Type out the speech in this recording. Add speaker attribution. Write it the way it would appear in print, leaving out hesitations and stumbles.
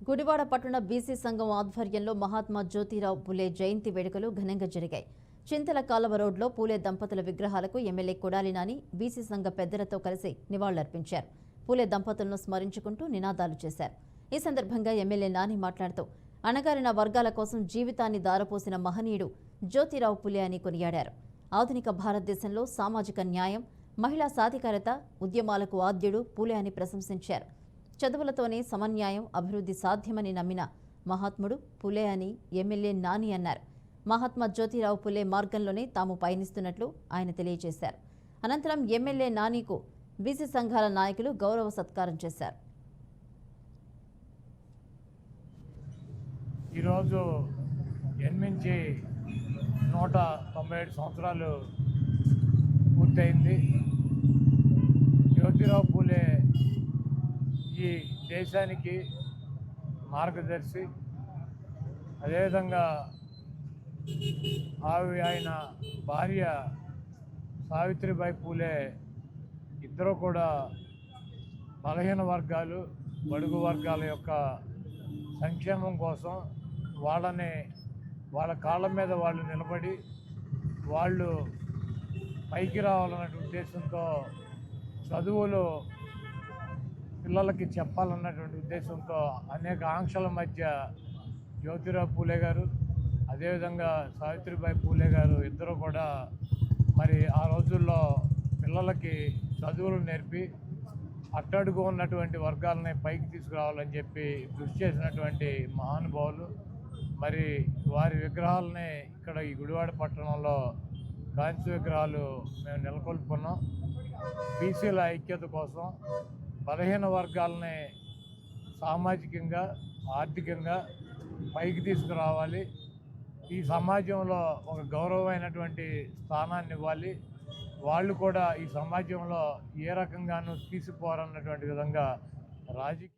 Speaker 1: గుడివాడ పట్టణ బీసీ సంఘం ఆధ్వర్యంలో మహాత్మా జ్యోతిరావు పులే జయంతి వేడుకలు ఘనంగా జరిగాయి. చింతల కాలువ రోడ్లో పూలే దంపతుల విగ్రహాలకు ఎమ్మెల్యే కొడాలి నాని బీసీ సంఘ పెద్దలతో కలిసి నివాళులర్పించారు. పూలే దంపతులను స్మరించుకుంటూ నినాదాలు చేశారు. ఈ సందర్భంగా ఎమ్మెల్యే నాని మాట్లాడుతూ అణగారిన వర్గాల కోసం జీవితాన్ని దారపోసిన మహనీయుడు జ్యోతిరావు పులే అని కొనియాడారు. ఆధునిక భారతదేశంలో సామాజిక న్యాయం, మహిళా సాధికారత ఉద్యమాలకు ఆద్యుడు పూలే అని ప్రశంసించారు. చదువులతోనే సమన్యాయం, అభివృద్ధి సాధ్యమని నమ్మిన మహాత్ముడు పులే అని ఎమ్మెల్యే నాని అన్నారు. మహాత్మా జ్యోతిరావు పులే మార్గంలోనే తాము పయనిస్తున్నట్లు ఆయన తెలియజేశారు. అనంతరం ఎమ్మెల్యే నానికు బీసీ సంఘాల నాయకులు గౌరవ సత్కారం చేశారు.
Speaker 2: ఈరోజు జన్మించి 197 సంవత్సరాలు పూర్తయింది. జ్యోతిరావు పూలే ఈ దేశానికి మార్గదర్శి. అదేవిధంగా ఆయన భార్య సావిత్రిబాయి పూలే ఇద్దరు కూడా బలహీన వర్గాలు, బడుగు వర్గాల యొక్క సంక్షేమం కోసం వాళ్ళ కాళ్ళ మీద వాళ్ళు నిలబడి వాళ్ళు పైకి రావాలన్న ఉద్దేశంతో చదువులు పిల్లలకి చెప్పాలన్నటువంటి ఉద్దేశంతో అనేక ఆంక్షల మధ్య జ్యోతిరావు పూలే గారు, అదేవిధంగా సావిత్రిబాయి పూలే గారు ఇద్దరు కూడా మరి ఆ రోజుల్లో పిల్లలకి చదువులు నేర్పి అట్టడుగు ఉన్నటువంటి వర్గాలని పైకి తీసుకురావాలని చెప్పి కృషి చేసినటువంటి మహానుభావులు. మరి వారి విగ్రహాలని ఇక్కడ ఈ గుడివాడ పట్టణంలో కాంస్య విగ్రహాలు మేము నెలకొల్పుకున్నాం. బీసీల ఐక్యత కోసం బలహీన వర్గాలని సామాజికంగా, ఆర్థికంగా పైకి తీసుకురావాలి. ఈ సమాజంలో ఒక గౌరవమైనటువంటి స్థానాన్ని ఇవ్వాలి. వాళ్ళు కూడా ఈ సమాజంలో ఏ రకంగానూ తీసిపోరన్నటువంటి విధంగా రాజకీయ